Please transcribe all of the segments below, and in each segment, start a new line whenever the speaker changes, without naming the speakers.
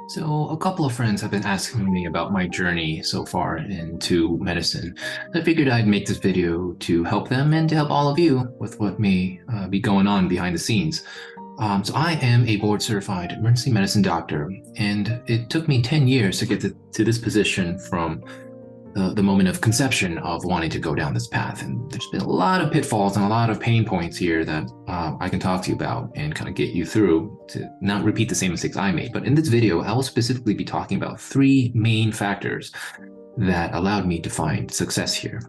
So, a couple of friends have been asking me about my journey so far into medicine. I figured I'd make this video to help them and to help all of you with what may be going on behind the scenes. So, I am a board certified emergency medicine doctor, and it took me 10 years to get to this position from the moment of conception of wanting to go down this path. And there's been a lot of pitfalls and a lot of pain points here that I can talk to you about and kind of get you through to not repeat the same mistakes I made. But in this video, I will specifically be talking about three main factors that allowed me to find success here.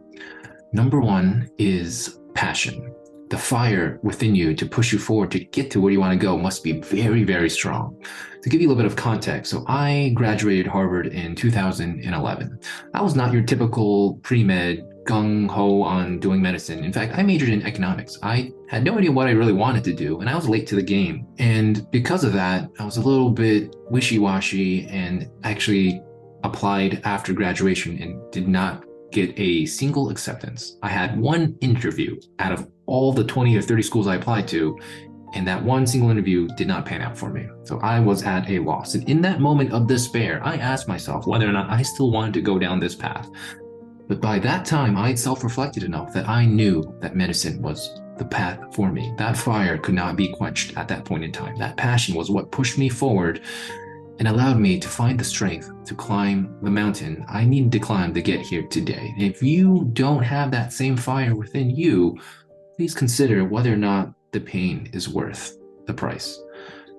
Number one is passion. The fire within you to push you forward to get to where you want to go must be very, very strong. To give you a little bit of context, so I graduated Harvard in 2011. I was not your typical pre-med gung-ho on doing medicine. In fact, I majored in economics. I had no idea what I really wanted to do, and I was late to the game. And because of that, I was a little bit wishy-washy and actually applied after graduation and did not get a single acceptance. I had one interview out of all the 20 or 30 schools I applied to, and that one single interview did not pan out for me. So I was at a loss. And in that moment of despair, I asked myself whether or not I still wanted to go down this path. But by that time, I had self-reflected enough that I knew that medicine was the path for me. That fire could not be quenched at that point in time. That passion was what pushed me forward and allowed me to find the strength to climb the mountain I needed to climb to get here today. And if you don't have that same fire within you, please consider whether or not the pain is worth the price.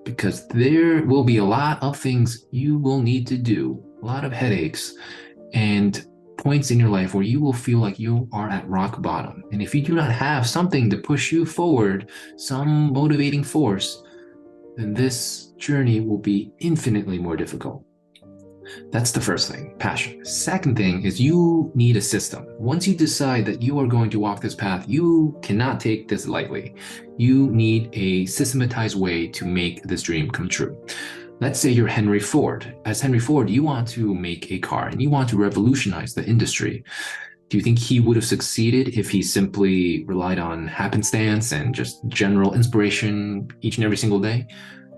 Because there will be a lot of things you will need to do, a lot of headaches, and points in your life where you will feel like you are at rock bottom. And if you do not have something to push you forward, some motivating force, then this journey will be infinitely more difficult. That's the first thing, passion. Second thing is you need a system. Once you decide that you are going to walk this path, you cannot take this lightly. You need a systematized way to make this dream come true. Let's say you're Henry Ford. As Henry Ford, you want to make a car and you want to revolutionize the industry. Do you think he would have succeeded if he simply relied on happenstance and just general inspiration each and every single day?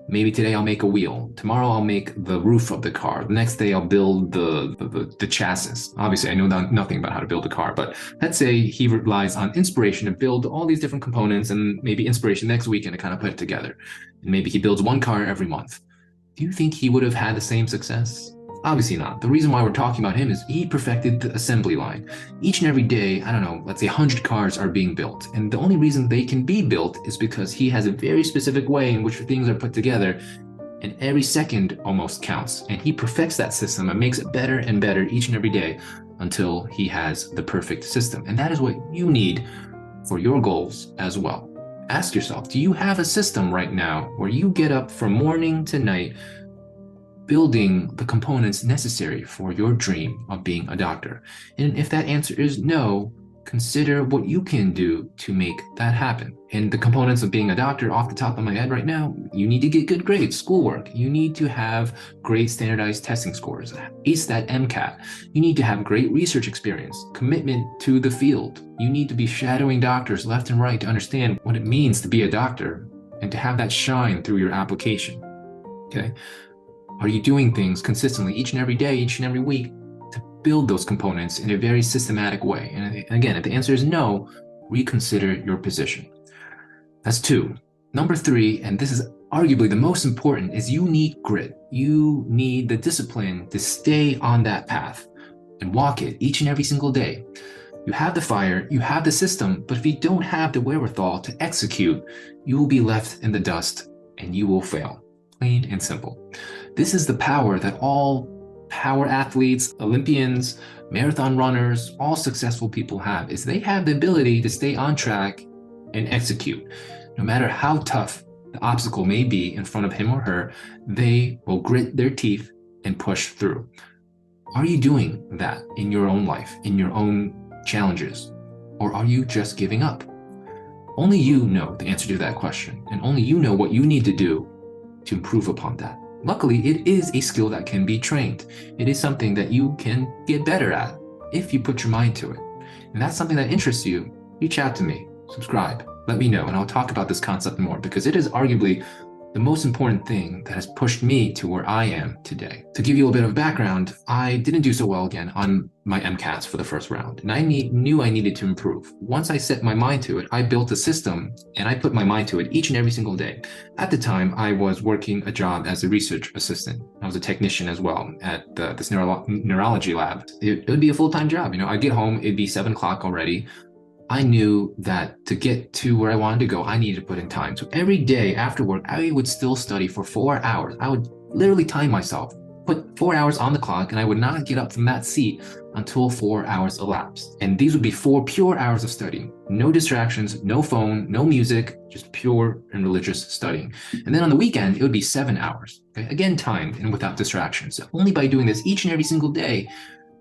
Maybe today I'll make a wheel. Tomorrow I'll make the roof of the car. The next day I'll build the chassis. Obviously, I know nothing about how to build a car, but let's say he relies on inspiration to build all these different components and maybe inspiration next weekend to kind of put it together. And maybe he builds one car every month. Do you think he would have had the same success? Obviously not. The reason why we're talking about him is he perfected the assembly line. Each and every day, I don't know, let's say 100 cars are being built. And the only reason they can be built is because he has a very specific way in which things are put together. And every second almost counts. And he perfects that system and makes it better and better each and every day until he has the perfect system. And that is what you need for your goals as well. Ask yourself, do you have a system right now where you get up from morning to night building the components necessary for your dream of being a doctor? And if that answer is no, consider what you can do to make that happen. And the components of being a doctor, off the top of my head right now, you need to get good grades, schoolwork. You need to have great standardized testing scores, ace that MCAT. You need to have great research experience, commitment to the field. You need to be shadowing doctors left and right to understand what it means to be a doctor and to have that shine through your application. Okay? Are you doing things consistently each and every day, each and every week to build those components in a very systematic way? And again, if the answer is no, reconsider your position. That's two. Number three, and this is arguably the most important, is you need grit. You need the discipline to stay on that path and walk it each and every single day. You have the fire, you have the system, but if you don't have the wherewithal to execute, you will be left in the dust and you will fail. Plain and simple. This is the power that all power athletes, Olympians, marathon runners, all successful people have, is they have the ability to stay on track and execute. No matter how tough the obstacle may be in front of him or her, they will grit their teeth and push through. Are you doing that in your own life, in your own challenges? Or are you just giving up? Only you know the answer to that question, and only you know what you need to do to improve upon that. Luckily, it is a skill that can be trained. It is something that you can get better at if you put your mind to it. And that's something that interests you, reach out to me, subscribe, let me know, and I'll talk about this concept more because it is arguably the most important thing that has pushed me to where I am today. To give you a bit of background, I didn't do so well again on my MCATs for the first round, and I knew I needed to improve. Once I set my mind to it, I built a system and I put my mind to it each and every single day. At the time, I was working a job as a research assistant. I was a technician as well at this neurology lab. It would be a full-time job. I'd get home, it'd be 7 o'clock already. I knew that to get to where I wanted to go, I needed to put in time. So every day after work, I would still study for 4 hours. I would literally time myself, put 4 hours on the clock, and I would not get up from that seat until 4 hours elapsed. And these would be 4 pure hours of studying. No distractions, no phone, no music, just pure and religious studying. And then on the weekend, it would be 7 hours. Okay? Again, timed and without distractions. So only by doing this each and every single day,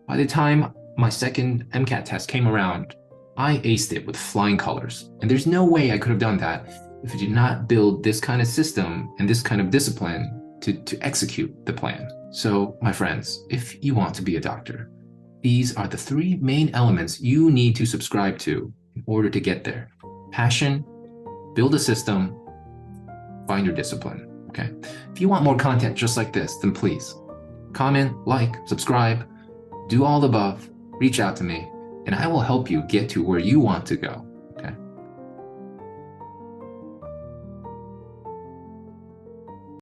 by the time my second MCAT test came around, I aced it with flying colors. And there's no way I could have done that if I did not build this kind of system and this kind of discipline to execute the plan. So, my friends, if you want to be a doctor, these are the 3 main elements you need to subscribe to in order to get there. Passion, build a system, find your discipline. Okay? If you want more content just like this, then please comment, like, subscribe, do all the above, reach out to me, and I will help you get to where you want to go.